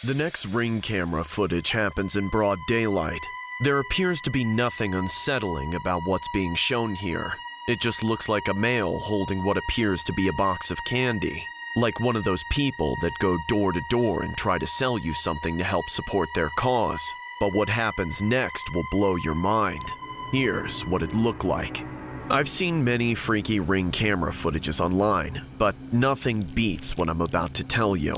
The next Ring camera footage happens in broad daylight. There appears to be nothing unsettling about what's being shown here. It just looks like a male holding what appears to be a box of candy, like one of those people that go door to door and try to sell you something to help support their cause. But what happens next will blow your mind. Here's what it looked like. I've seen many freaky Ring camera footages online, but nothing beats what I'm about to tell you.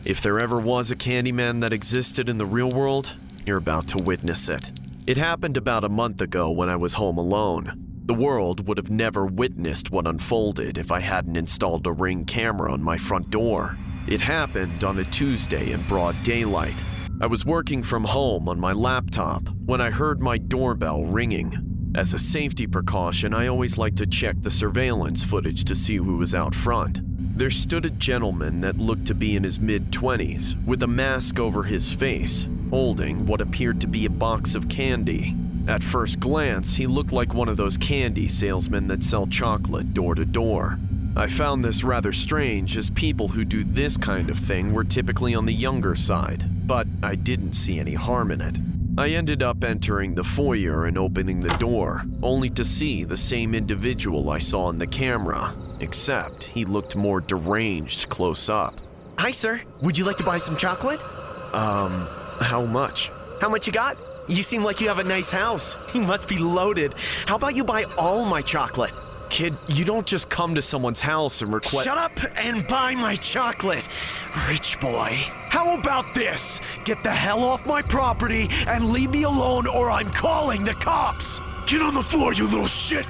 If there ever was a Candyman that existed in the real world, you're about to witness it. It happened about a month ago when I was home alone. The world would have never witnessed what unfolded if I hadn't installed a Ring camera on my front door. It happened on a Tuesday in broad daylight. I was working from home on my laptop when I heard my doorbell ringing. As a safety precaution, I always like to check the surveillance footage to see who was out front. There stood a gentleman that looked to be in his mid-20s with a mask over his face, holding what appeared to be a box of candy. At first glance, he looked like one of those candy salesmen that sell chocolate door to door. I found this rather strange, as people who do this kind of thing were typically on the younger side, but I didn't see any harm in it. I ended up entering the foyer and opening the door, only to see the same individual I saw in the camera, except he looked more deranged close up. Hi, sir. Would you like to buy some chocolate? How much? How much you got? You seem like you have a nice house. You must be loaded. How about you buy all my chocolate? Kid, you don't just come to someone's house and request— Shut up and buy my chocolate, rich boy. How about this? Get the hell off my property and leave me alone, or I'm calling the cops! Get on the floor, you little shit!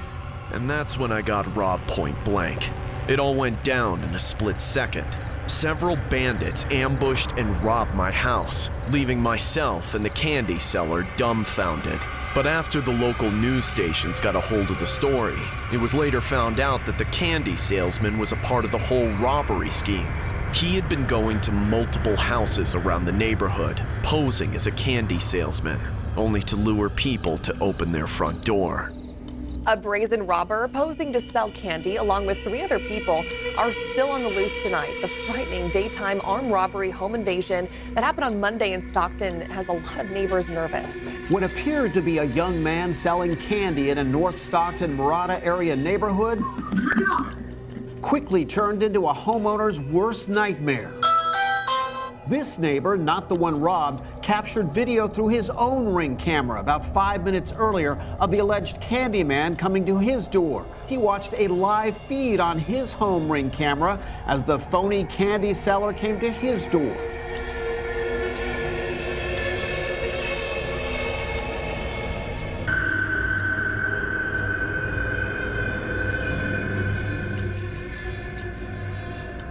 And that's when I got robbed point blank. It all went down in a split second. Several bandits ambushed and robbed my house, leaving myself and the candy seller dumbfounded. But after the local news stations got a hold of the story, it was later found out that the candy salesman was a part of the whole robbery scheme. He had been going to multiple houses around the neighborhood, posing as a candy salesman, only to lure people to open their front door. A brazen robber posing to sell candy along with 3 other people are still on the loose tonight. The frightening daytime armed robbery home invasion that happened on Monday in Stockton has a lot of neighbors nervous. What appeared to be a young man selling candy in a North Stockton, Murata area neighborhood quickly turned into a homeowner's worst nightmare. This neighbor, not the one robbed, captured video through his own Ring camera about 5 minutes earlier of the alleged candy man coming to his door. He watched a live feed on his home Ring camera as the phony candy seller came to his door.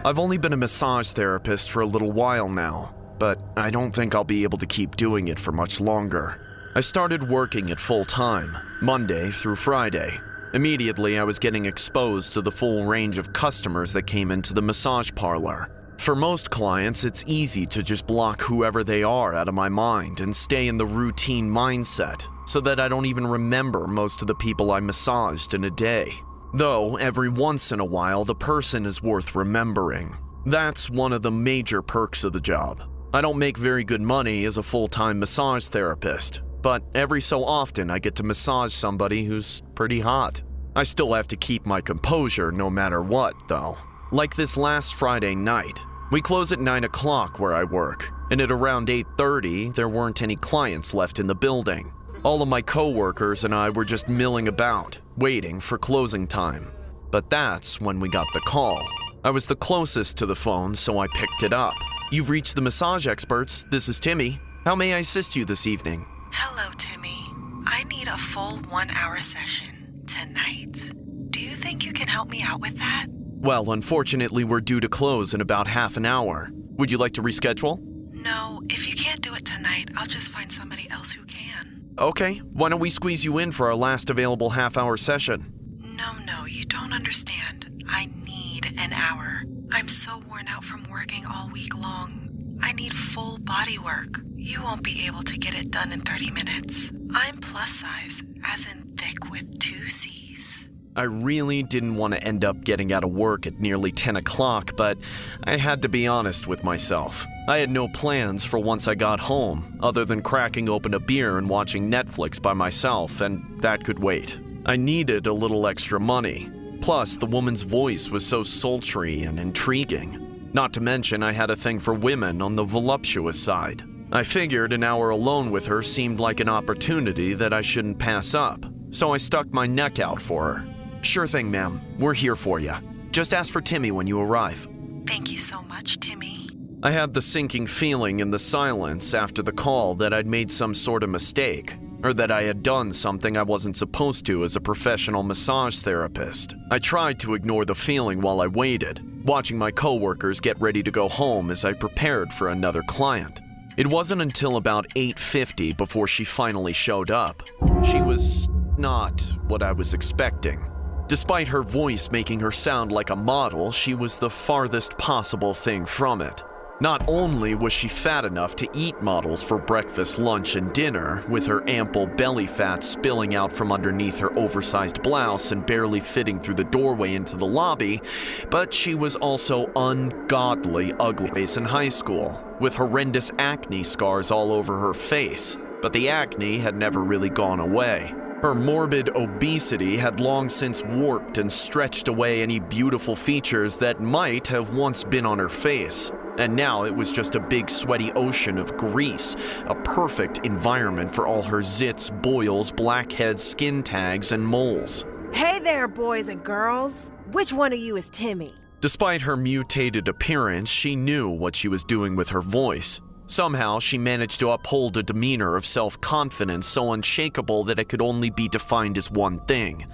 I've only been a massage therapist for a little while now, but I don't think I'll be able to keep doing it for much longer. I started working at full time, Monday through Friday. Immediately, I was getting exposed to the full range of customers that came into the massage parlor. For most clients, it's easy to just block whoever they are out of my mind and stay in the routine mindset, so that I don't even remember most of the people I massaged in a day. Though, every once in a while, the person is worth remembering. That's one of the major perks of the job. I don't make very good money as a full-time massage therapist, but every so often I get to massage somebody who's pretty hot. I still have to keep my composure no matter what, though. Like this last Friday night. We close at 9 o'clock where I work, and at around 8:30, there weren't any clients left in the building. All of my coworkers and I were just milling about, waiting for closing time. But that's when we got the call. I was the closest to the phone, so I picked it up. "You've reached the massage experts. This is Timmy. How may I assist you this evening?" Hello, Timmy. I need a full 1-hour session tonight. Do you think you can help me out with that? Well, unfortunately, we're due to close in about half an hour. Would you like to reschedule? No, if you can't do it tonight, I'll just find somebody else who can. Okay, why don't we squeeze you in for our last available half-hour session? No, you don't understand. I need an hour. I'm so worn out from working all week long. I need full body work. You won't be able to get it done in 30 minutes. I'm plus size, as in thick with 2 C's. I really didn't want to end up getting out of work at nearly 10 o'clock, but I had to be honest with myself. I had no plans for once I got home, other than cracking open a beer and watching Netflix by myself, and that could wait. I needed a little extra money. Plus, the woman's voice was so sultry and intriguing. Not to mention, I had a thing for women on the voluptuous side. I figured an hour alone with her seemed like an opportunity that I shouldn't pass up, so I stuck my neck out for her. "Sure thing, ma'am. We're here for you. Just ask for Timmy when you arrive." Thank you so much, Timmy. I had the sinking feeling in the silence after the call that I'd made some sort of mistake, or that I had done something I wasn't supposed to as a professional massage therapist. I tried to ignore the feeling while I waited, watching my coworkers get ready to go home as I prepared for another client. It wasn't until about 8:50 before she finally showed up. She was not what I was expecting. Despite her voice making her sound like a model, she was the farthest possible thing from it. Not only was she fat enough to eat models for breakfast, lunch, and dinner, with her ample belly fat spilling out from underneath her oversized blouse and barely fitting through the doorway into the lobby, but she was also ungodly ugly in high school, with horrendous acne scars all over her face, but the acne had never really gone away. Her morbid obesity had long since warped and stretched away any beautiful features that might have once been on her face. And now it was just a big sweaty ocean of grease, a perfect environment for all her zits, boils, blackheads, skin tags, and moles. Hey there, boys and girls. Which one of you is Timmy? Despite her mutated appearance, she knew what she was doing with her voice. Somehow, she managed to uphold a demeanor of self-confidence so unshakable that it could only be defined as one thing: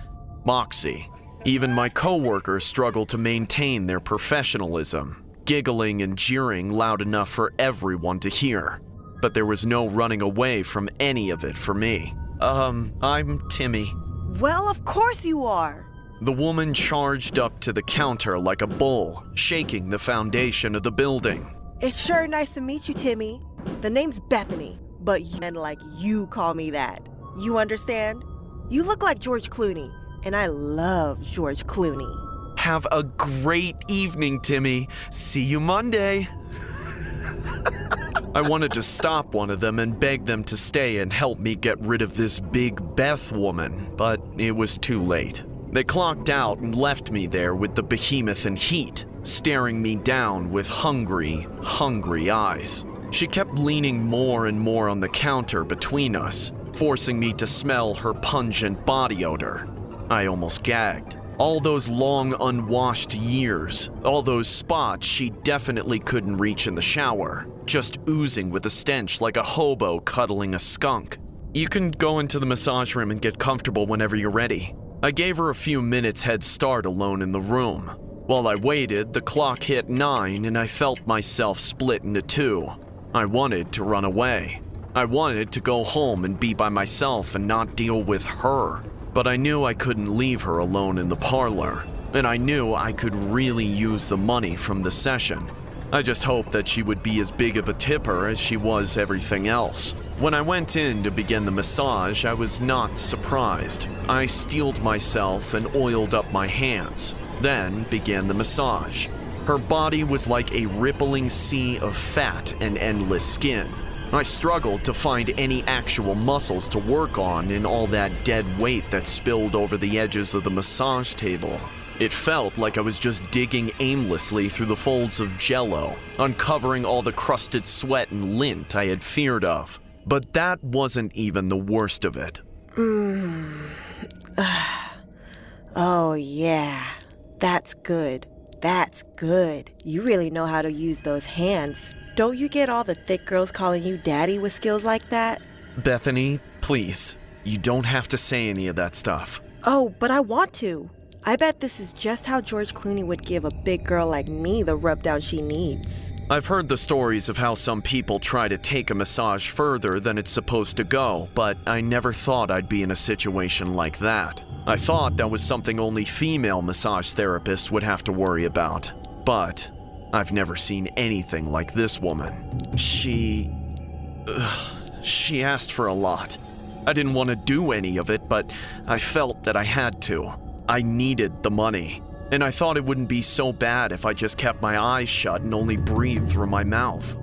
moxie. Even my coworkers struggled to maintain their professionalism, giggling and jeering loud enough for everyone to hear. But there was no running away from any of it for me. I'm Timmy. Well, of course you are. The woman charged up to the counter like a bull, shaking the foundation of the building. It's sure nice to meet you, Timmy. The name's Bethany, but men like you call me that. You understand? You look like George Clooney, and I love George Clooney. Have a great evening, Timmy. See you Monday. I wanted to stop one of them and beg them to stay and help me get rid of this big Beth woman, but it was too late. They clocked out and left me there with the behemoth in heat, staring me down with hungry, hungry eyes. She kept leaning more and more on the counter between us, forcing me to smell her pungent body odor. I almost gagged. All those long unwashed years, all those spots she definitely couldn't reach in the shower, just oozing with a stench like a hobo cuddling a skunk. "You can go into the massage room and get comfortable whenever you're ready." I gave her a few minutes head start alone in the room. While I waited, the clock hit 9 and I felt myself split into two. I wanted to run away. I wanted to go home and be by myself and not deal with her. But I knew I couldn't leave her alone in the parlor, and I knew I could really use the money from the session. I just hoped that she would be as big of a tipper as she was everything else. When I went in to begin the massage, I was not surprised. I steeled myself and oiled up my hands, then began the massage. Her body was like a rippling sea of fat and endless skin. I struggled to find any actual muscles to work on in all that dead weight that spilled over the edges of the massage table. It felt like I was just digging aimlessly through the folds of jello, uncovering all the crusted sweat and lint I had feared of. But that wasn't even the worst of it. Oh yeah, that's good. That's good. You really know how to use those hands. Don't you get all the thick girls calling you daddy with skills like that? Bethany, please, you don't have to say any of that stuff. Oh, but I want to. I bet this is just how George Clooney would give a big girl like me the rub-down she needs. I've heard the stories of how some people try to take a massage further than it's supposed to go, but I never thought I'd be in a situation like that. I thought that was something only female massage therapists would have to worry about. But I've never seen anything like this woman. She asked for a lot. I didn't want to do any of it, but I felt that I had to. I needed the money, and I thought it wouldn't be so bad if I just kept my eyes shut and only breathed through my mouth.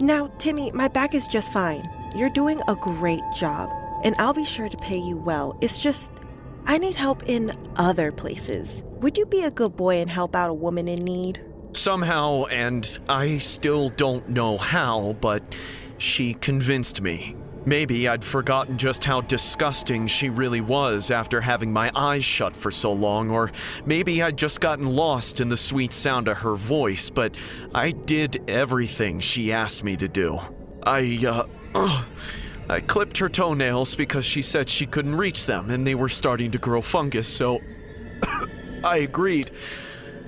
Now, Timmy, my back is just fine. You're doing a great job, and I'll be sure to pay you well. It's just, I need help in other places. Would you be a good boy and help out a woman in need? Somehow, and I still don't know how, but she convinced me. Maybe I'd forgotten just how disgusting she really was after having my eyes shut for so long, or maybe I'd just gotten lost in the sweet sound of her voice, but I did everything she asked me to do. I clipped her toenails because she said she couldn't reach them and they were starting to grow fungus, so I agreed.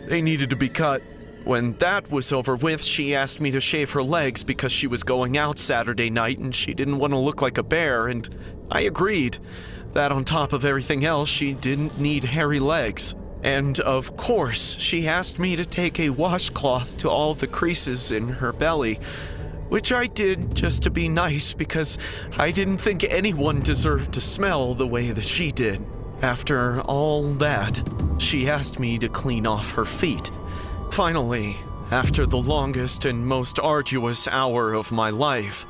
They needed to be cut. When that was over with, she asked me to shave her legs because she was going out Saturday night and she didn't want to look like a bear, and I agreed. That on top of everything else, she didn't need hairy legs. And of course, she asked me to take a washcloth to all the creases in her belly, which I did just to be nice because I didn't think anyone deserved to smell the way that she did. After all that, she asked me to clean off her feet. Finally, after the longest and most arduous hour of my life,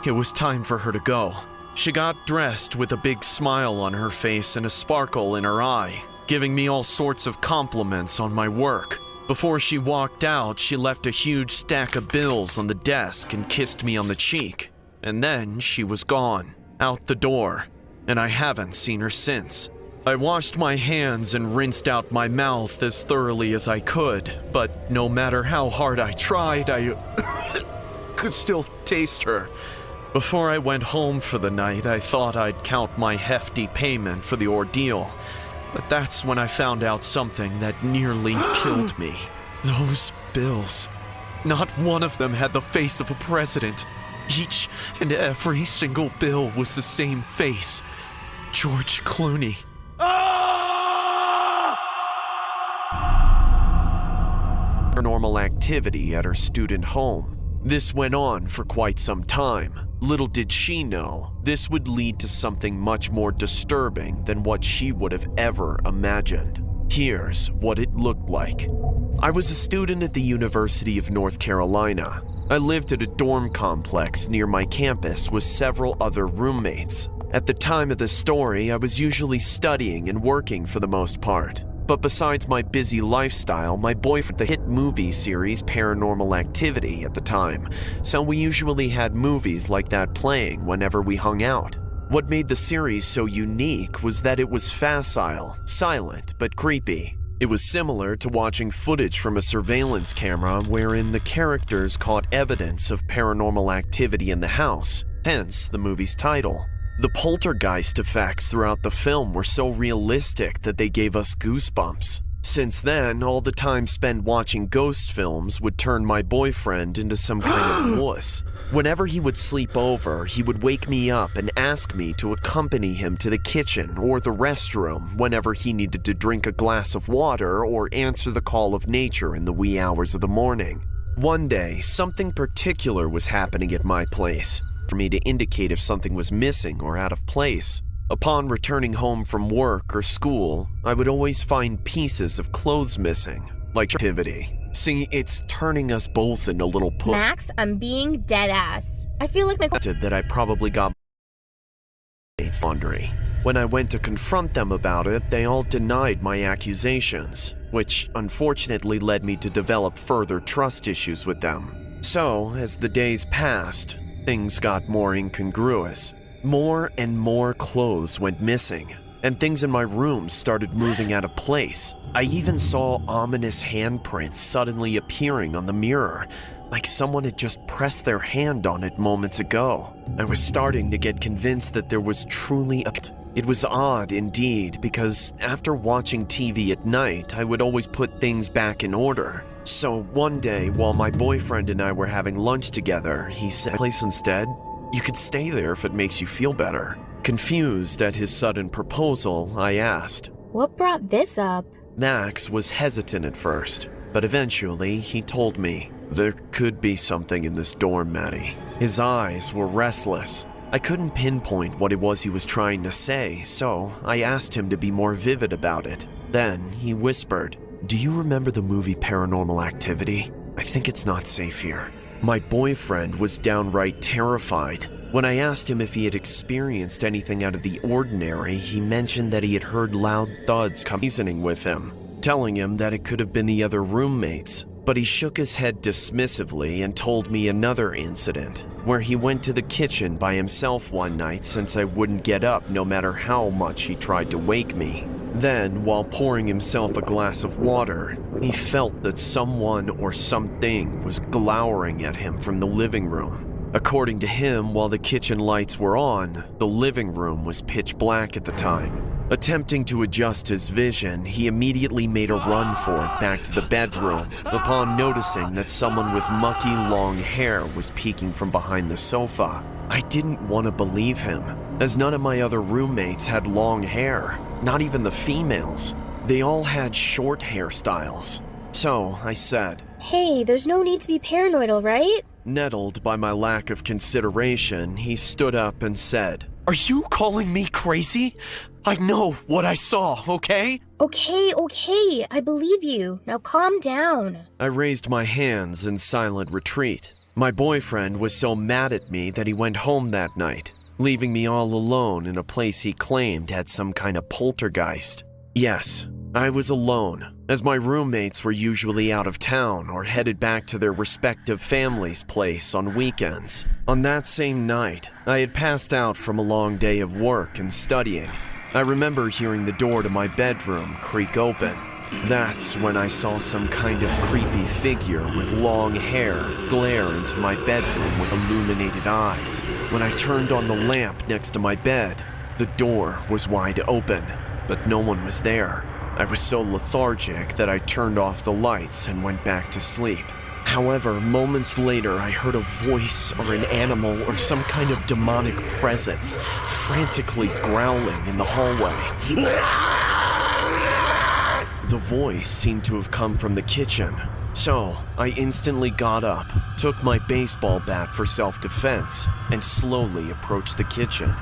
it was time for her to go. She got dressed with a big smile on her face and a sparkle in her eye, giving me all sorts of compliments on my work. Before she walked out, she left a huge stack of bills on the desk and kissed me on the cheek. And then she was gone, out the door, and I haven't seen her since. I washed my hands and rinsed out my mouth as thoroughly as I could, but no matter how hard I tried, I could still taste her. Before I went home for the night, I thought I'd count my hefty payment for the ordeal, but that's when I found out something that nearly killed me. Those bills. Not one of them had the face of a president. Each and every single bill was the same face. George Clooney. Paranormal activity at her student home. This went on for quite some time. Little did she know, this would lead to something much more disturbing than what she would have ever imagined. Here's what it looked like. I was a student at the University of North Carolina. I lived at a dorm complex near my campus with several other roommates. At the time of the story, I was usually studying and working for the most part. But besides my busy lifestyle, my boyfriend the hit movie series Paranormal Activity at the time, so we usually had movies like that playing whenever we hung out. What made the series so unique was that it was facile, silent, but creepy. It was similar to watching footage from a surveillance camera wherein the characters caught evidence of paranormal activity in the house, hence the movie's title. The poltergeist effects throughout the film were so realistic that they gave us goosebumps. Since then, all the time spent watching ghost films would turn my boyfriend into some kind of wuss. Whenever he would sleep over, he would wake me up and ask me to accompany him to the kitchen or the restroom whenever he needed to drink a glass of water or answer the call of nature in the wee hours of the morning. One day, something particular was happening at my place for me to indicate if something was missing or out of place. Upon returning home from work or school, I would always find pieces of clothes missing, like activity. See, it's turning us both into little pussies. Max, I'm being dead ass. I feel like my that I probably got laundry. When I went to confront them about it, they all denied my accusations, which unfortunately led me to develop further trust issues with them. So, as the days passed, things got more incongruous. More and more clothes went missing, and things in my room started moving out of place. I even saw ominous handprints suddenly appearing on the mirror, like someone had just pressed their hand on it moments ago. I was starting to get convinced that there was truly It was odd indeed, because after watching TV at night, I would always put things back in order. So one day, while my boyfriend and I were having lunch together, he said, "Place instead? You could stay there if it makes you feel better." Confused at his sudden proposal, I asked. What brought this up? Max was hesitant at first, but eventually he told me. There could be something in this dorm, Maddie. His eyes were restless. I couldn't pinpoint what it was he was trying to say, so I asked him to be more vivid about it. Then he whispered, "Do you remember the movie Paranormal Activity? I think it's not safe here." My boyfriend was downright terrified. When I asked him if he had experienced anything out of the ordinary, he mentioned that he had heard loud thuds reasoning with him, telling him that it could have been the other roommates. But he shook his head dismissively and told me another incident, where he went to the kitchen by himself one night since I wouldn't get up no matter how much he tried to wake me. Then, while pouring himself a glass of water, he felt that someone or something was glowering at him from the living room. According to him, while the kitchen lights were on, the living room was pitch black at the time. Attempting to adjust his vision, he immediately made a run for it back to the bedroom, upon noticing that someone with mucky long hair was peeking from behind the sofa. I didn't want to believe him, as none of my other roommates had long hair, not even the females. They all had short hairstyles. So I said, Hey, there's no need to be paranoid, all right? Nettled by my lack of consideration, he stood up and said, Are you calling me crazy? I know what I saw, okay? Okay, I believe you. Now calm down. I raised my hands in silent retreat. My boyfriend was so mad at me that he went home that night, leaving me all alone in a place he claimed had some kind of poltergeist. Yes, I was alone, as my roommates were usually out of town or headed back to their respective family's place on weekends. On that same night, I had passed out from a long day of work and studying. I remember hearing the door to my bedroom creak open. That's when I saw some kind of creepy figure with long hair glare into my bedroom with illuminated eyes. When I turned on the lamp next to my bed, the door was wide open, but no one was there. I was so lethargic that I turned off the lights and went back to sleep. However, moments later, I heard a voice or an animal or some kind of demonic presence frantically growling in the hallway. The voice seemed to have come from the kitchen, so I instantly got up, took my baseball bat for self-defense, and slowly approached the kitchen.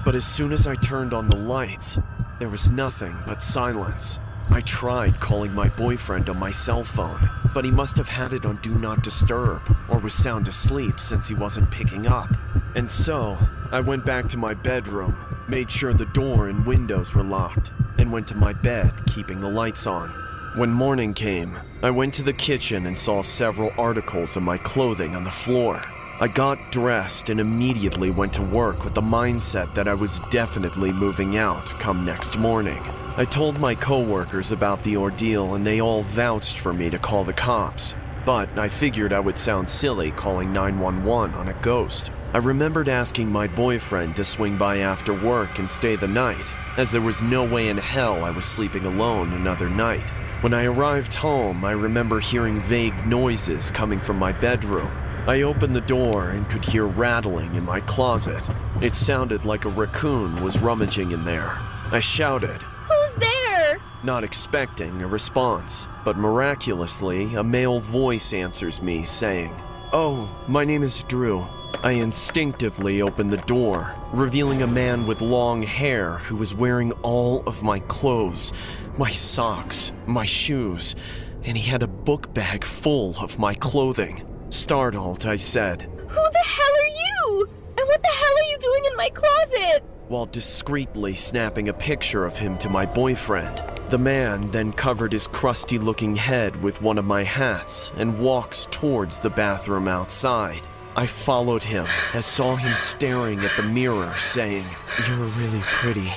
But as soon as I turned on the lights, there was nothing but silence. I tried calling my boyfriend on my cell phone, but he must have had it on Do Not Disturb or was sound asleep since he wasn't picking up. And so, I went back to my bedroom, made sure the door and windows were locked, and went to my bed, keeping the lights on. When morning came, I went to the kitchen and saw several articles of my clothing on the floor. I got dressed and immediately went to work with the mindset that I was definitely moving out come next morning. I told my coworkers about the ordeal and they all vouched for me to call the cops. But I figured I would sound silly calling 911 on a ghost. I remembered asking my boyfriend to swing by after work and stay the night, as there was no way in hell I was sleeping alone another night. When I arrived home, I remember hearing vague noises coming from my bedroom. I opened the door and could hear rattling in my closet. It sounded like a raccoon was rummaging in there. I shouted, Who's there? not expecting a response, but miraculously, a male voice answers me saying, "Oh, my name is Drew." I instinctively opened the door, revealing a man with long hair who was wearing all of my clothes, my socks, my shoes, and he had a book bag full of my clothing. Startled, I said, Who the hell are you? And what the hell are you doing in my closet? While discreetly snapping a picture of him to my boyfriend. The man then covered his crusty-looking head with one of my hats and walks towards the bathroom outside. I followed him and saw him staring at the mirror, saying, "You're really pretty.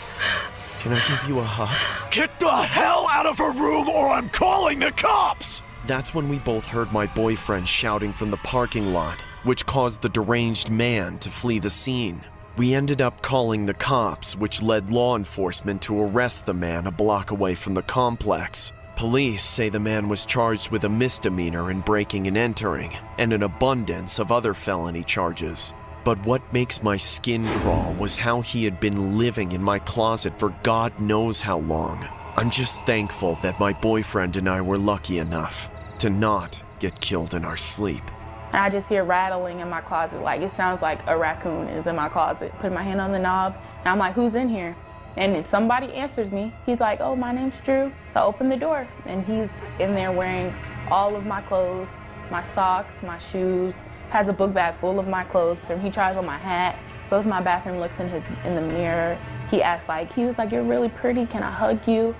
Can I give you a hug?" Get the hell out of her room or I'm calling the cops! That's when we both heard my boyfriend shouting from the parking lot, which caused the deranged man to flee the scene. We ended up calling the cops, which led law enforcement to arrest the man a block away from the complex. Police say the man was charged with a misdemeanor in breaking and entering, and an abundance of other felony charges. But what makes my skin crawl was how he had been living in my closet for God knows how long. I'm just thankful that my boyfriend and I were lucky enough to not get killed in our sleep. And I just hear rattling in my closet, like it sounds like a raccoon is in my closet. Put my hand on the knob, and I'm like, who's in here? And if somebody answers me, he's like, oh, my name's Drew. So I open the door, and he's in there wearing all of my clothes, my socks, my shoes, has a book bag full of my clothes, and he tries on my hat, goes to my bathroom, looks in the mirror. He asked, he was like, "You're really pretty, can I hug you?"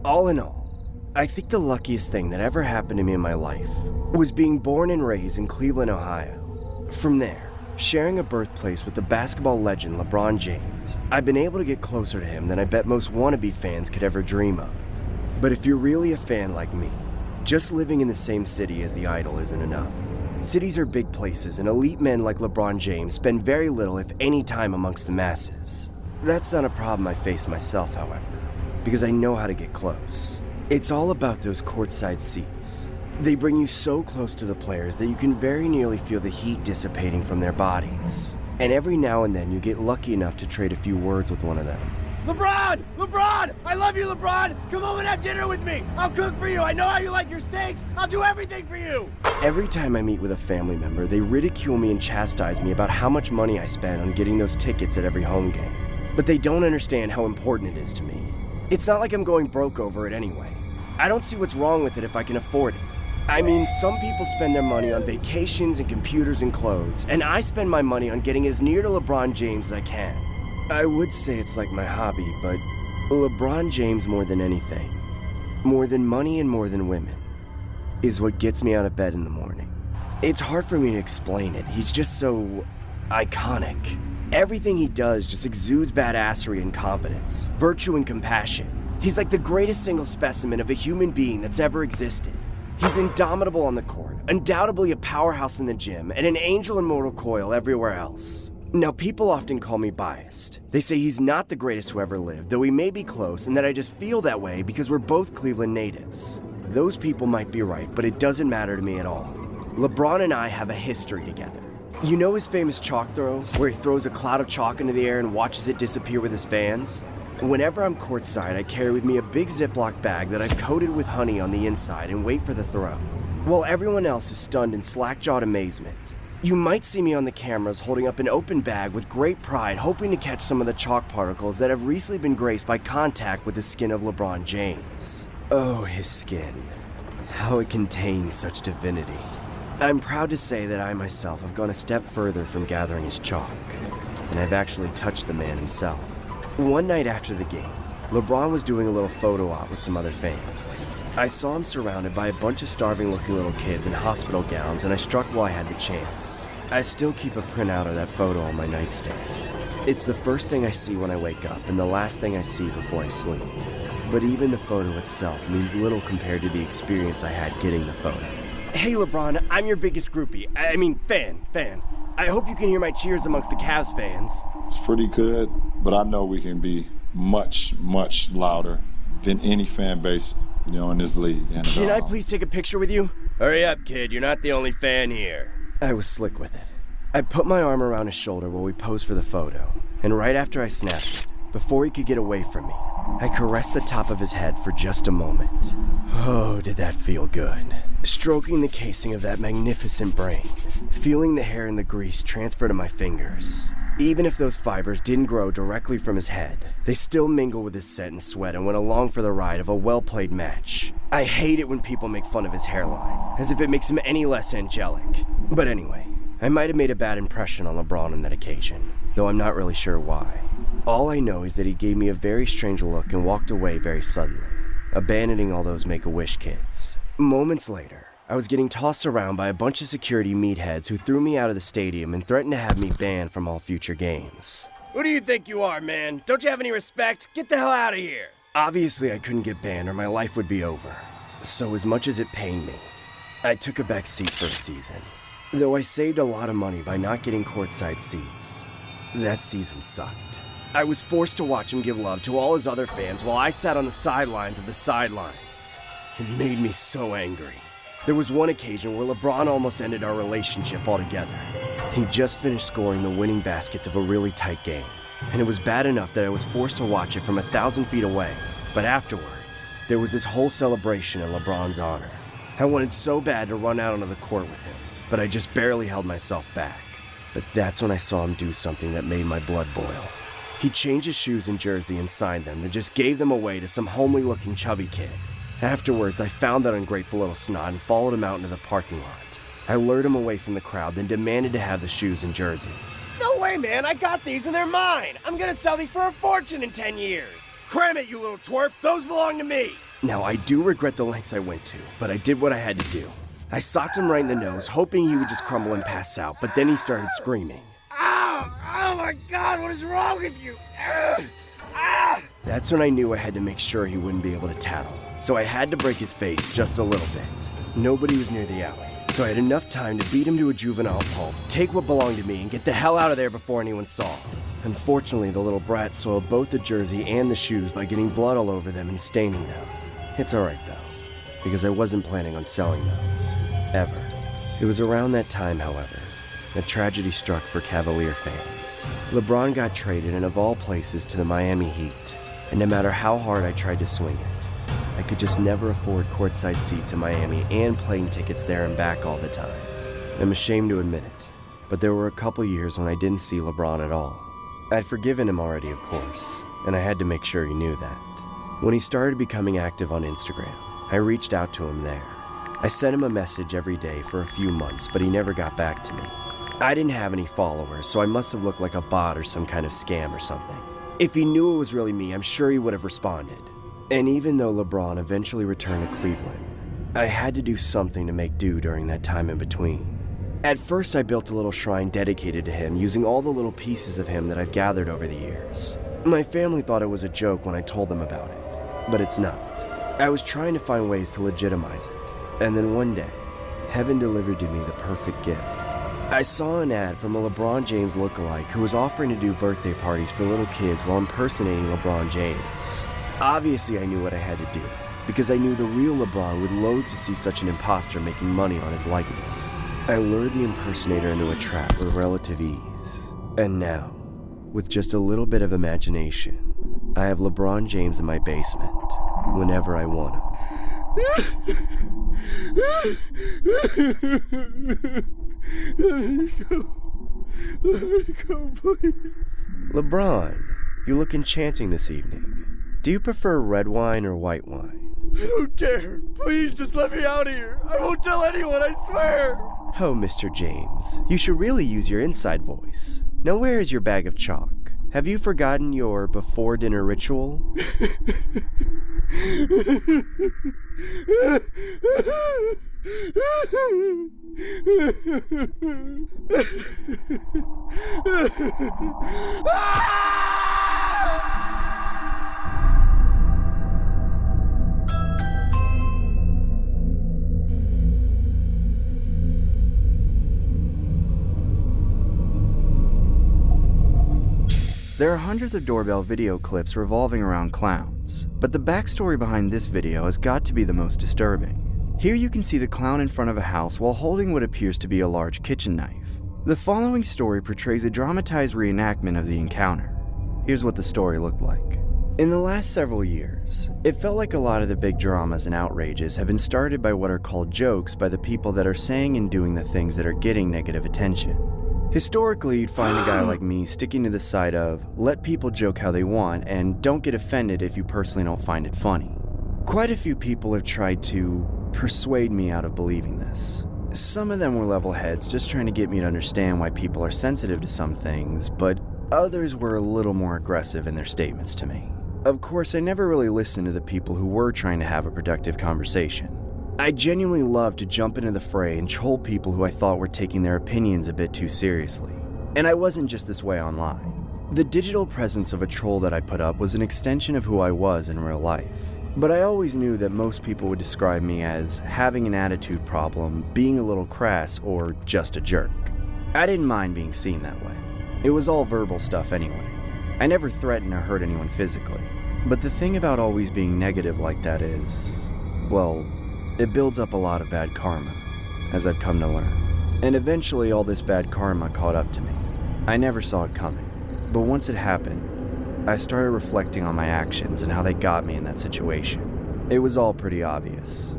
All in all, I think the luckiest thing that ever happened to me in my life was being born and raised in Cleveland, Ohio. From there, sharing a birthplace with the basketball legend LeBron James, I've been able to get closer to him than I bet most wannabe fans could ever dream of. But if you're really a fan like me, just living in the same city as the idol isn't enough. Cities are big places, and elite men like LeBron James spend very little, if any, time amongst the masses. That's not a problem I face myself, however, because I know how to get close. It's all about those courtside seats. They bring you so close to the players that you can very nearly feel the heat dissipating from their bodies. And every now and then you get lucky enough to trade a few words with one of them. LeBron! LeBron! I love you, LeBron! Come home and have dinner with me! I'll cook for you! I know how you like your steaks! I'll do everything for you! Every time I meet with a family member, they ridicule me and chastise me about how much money I spend on getting those tickets at every home game. But they don't understand how important it is to me. It's not like I'm going broke over it anyway. I don't see what's wrong with it if I can afford it. I mean, some people spend their money on vacations and computers and clothes, and I spend my money on getting as near to LeBron James as I can. I would say it's like my hobby, but LeBron James more than anything, more than money and more than women, is what gets me out of bed in the morning. It's hard for me to explain it. He's just so iconic. Everything he does just exudes badassery and confidence, virtue and compassion. He's like the greatest single specimen of a human being that's ever existed. He's indomitable on the court, undoubtedly a powerhouse in the gym, and an angel in mortal coil everywhere else. Now, people often call me biased. They say he's not the greatest who ever lived, though he may be close, and that I just feel that way because we're both Cleveland natives. Those people might be right, but it doesn't matter to me at all. LeBron and I have a history together. You know his famous chalk throw, where he throws a cloud of chalk into the air and watches it disappear with his fans? Whenever I'm courtside, I carry with me a big Ziploc bag that I've coated with honey on the inside and wait for the throw, while everyone else is stunned in slack-jawed amazement. You might see me on the cameras holding up an open bag with great pride, hoping to catch some of the chalk particles that have recently been graced by contact with the skin of LeBron James. Oh, his skin. How it contains such divinity. I'm proud to say that I myself have gone a step further from gathering his chalk, and I've actually touched the man himself. One night after the game, LeBron was doing a little photo op with some other fans. I saw him surrounded by a bunch of starving-looking little kids in hospital gowns, and I struck while I had the chance. I still keep a printout of that photo on my nightstand. It's the first thing I see when I wake up, and the last thing I see before I sleep. But even the photo itself means little compared to the experience I had getting the photo. Hey LeBron, I'm your biggest groupie. Fan. I hope you can hear my cheers amongst the Cavs fans. It's pretty good, but I know we can be much, much louder than any fan base, in this league. And, can I please take a picture with you? Hurry up, kid. You're not the only fan here. I was slick with it. I put my arm around his shoulder while we posed for the photo, and right after I snapped it, before he could get away from me, I caressed the top of his head for just a moment. Oh, did that feel good. Stroking the casing of that magnificent brain, feeling the hair and the grease transfer to my fingers. Even if those fibers didn't grow directly from his head, they still mingle with his sweat and sweat and went along for the ride of a well-played match. I hate it when people make fun of his hairline, as if it makes him any less angelic. But anyway, I might have made a bad impression on LeBron on that occasion, though I'm not really sure why. All I know is that he gave me a very strange look and walked away very suddenly, abandoning all those Make-A-Wish kids. Moments later, I was getting tossed around by a bunch of security meatheads who threw me out of the stadium and threatened to have me banned from all future games. Who do you think you are, man? Don't you have any respect? Get the hell out of here! Obviously, I couldn't get banned or my life would be over. So as much as it pained me, I took a back seat for a season. Though I saved a lot of money by not getting courtside seats, that season sucked. I was forced to watch him give love to all his other fans while I sat on the sidelines of the sidelines. It made me so angry. There was one occasion where LeBron almost ended our relationship altogether. He just finished scoring the winning baskets of a really tight game, and it was bad enough that I was forced to watch it from 1,000 feet away But afterwards, there was this whole celebration in LeBron's honor. I wanted so bad to run out onto the court with him, but I just barely held myself back. But that's when I saw him do something that made my blood boil. He changed his shoes and jersey and signed them, then just gave them away to some homely-looking chubby kid. Afterwards, I found that ungrateful little snot and followed him out into the parking lot. I lured him away from the crowd, then demanded to have the shoes and jersey. No way, man, I got these and they're mine. I'm gonna sell these for a fortune in 10 years. Cram it, you little twerp, those belong to me. Now, I do regret the lengths I went to, but I did what I had to do. I socked him right in the nose, hoping he would just crumble and pass out, but then he started screaming. Ow! Oh my God, what is wrong with you? That's when I knew I had to make sure he wouldn't be able to tattle. So I had to break his face just a little bit. Nobody was near the alley, so I had enough time to beat him to a juvenile pulp, take what belonged to me, and get the hell out of there before anyone saw. Unfortunately, the little brat soiled both the jersey and the shoes by getting blood all over them and staining them. It's alright though, because I wasn't planning on selling those. Ever. It was around that time, however, that tragedy struck for Cavalier fans. LeBron got traded, and of all places, to the Miami Heat. And no matter how hard I tried to swing it, I could just never afford courtside seats in Miami and plane tickets there and back all the time. I'm ashamed to admit it, but there were a couple years when I didn't see LeBron at all. I'd forgiven him already, of course, and I had to make sure he knew that. When he started becoming active on Instagram, I reached out to him there. I sent him a message every day for a few months, but he never got back to me. I didn't have any followers, so I must have looked like a bot or some kind of scam or something. If he knew it was really me, I'm sure he would have responded. And even though LeBron eventually returned to Cleveland, I had to do something to make do during that time in between. At first, I built a little shrine dedicated to him using all the little pieces of him that I've gathered over the years. My family thought it was a joke when I told them about it, but it's not. I was trying to find ways to legitimize it, and then one day, heaven delivered to me the perfect gift. I saw an ad from a LeBron James lookalike who was offering to do birthday parties for little kids while impersonating LeBron James. Obviously, I knew what I had to do, because I knew the real LeBron would loathe to see such an imposter making money on his likeness. I lured the impersonator into a trap with relative ease. And now, with just a little bit of imagination, I have LeBron James in my basement whenever I want him. Let me go, please. LeBron, you look enchanting this evening. Do you prefer red wine or white wine? I don't care. Please just let me out of here. I won't tell anyone, I swear. Oh, Mr. James, you should really use your inside voice. Now where is your bag of chalk? Have you forgotten your before-dinner ritual? There are hundreds of doorbell video clips revolving around clowns, but the backstory behind this video has got to be the most disturbing. Here you can see the clown in front of a house while holding what appears to be a large kitchen knife. The following story portrays a dramatized reenactment of the encounter. Here's what the story looked like. In the last several years, it felt like a lot of the big dramas and outrages have been started by what are called jokes by the people that are saying and doing the things that are getting negative attention. Historically, you'd find a guy like me sticking to the side of, let people joke how they want and don't get offended if you personally don't find it funny. Quite a few people have tried to persuade me out of believing this. Some of them were level heads just trying to get me to understand why people are sensitive to some things, but others were a little more aggressive in their statements to me. Of course, I never really listened to the people who were trying to have a productive conversation. I genuinely loved to jump into the fray and troll people who I thought were taking their opinions a bit too seriously. And I wasn't just this way online. The digital presence of a troll that I put up was an extension of who I was in real life. But I always knew that most people would describe me as having an attitude problem, being a little crass, or just a jerk. I didn't mind being seen that way. It was all verbal stuff anyway. I never threatened or hurt anyone physically. But the thing about always being negative like that is, well, it builds up a lot of bad karma, as I've come to learn. And eventually all this bad karma caught up to me. I never saw it coming, but once it happened, I started reflecting on my actions and how they got me in that situation. It was all pretty obvious.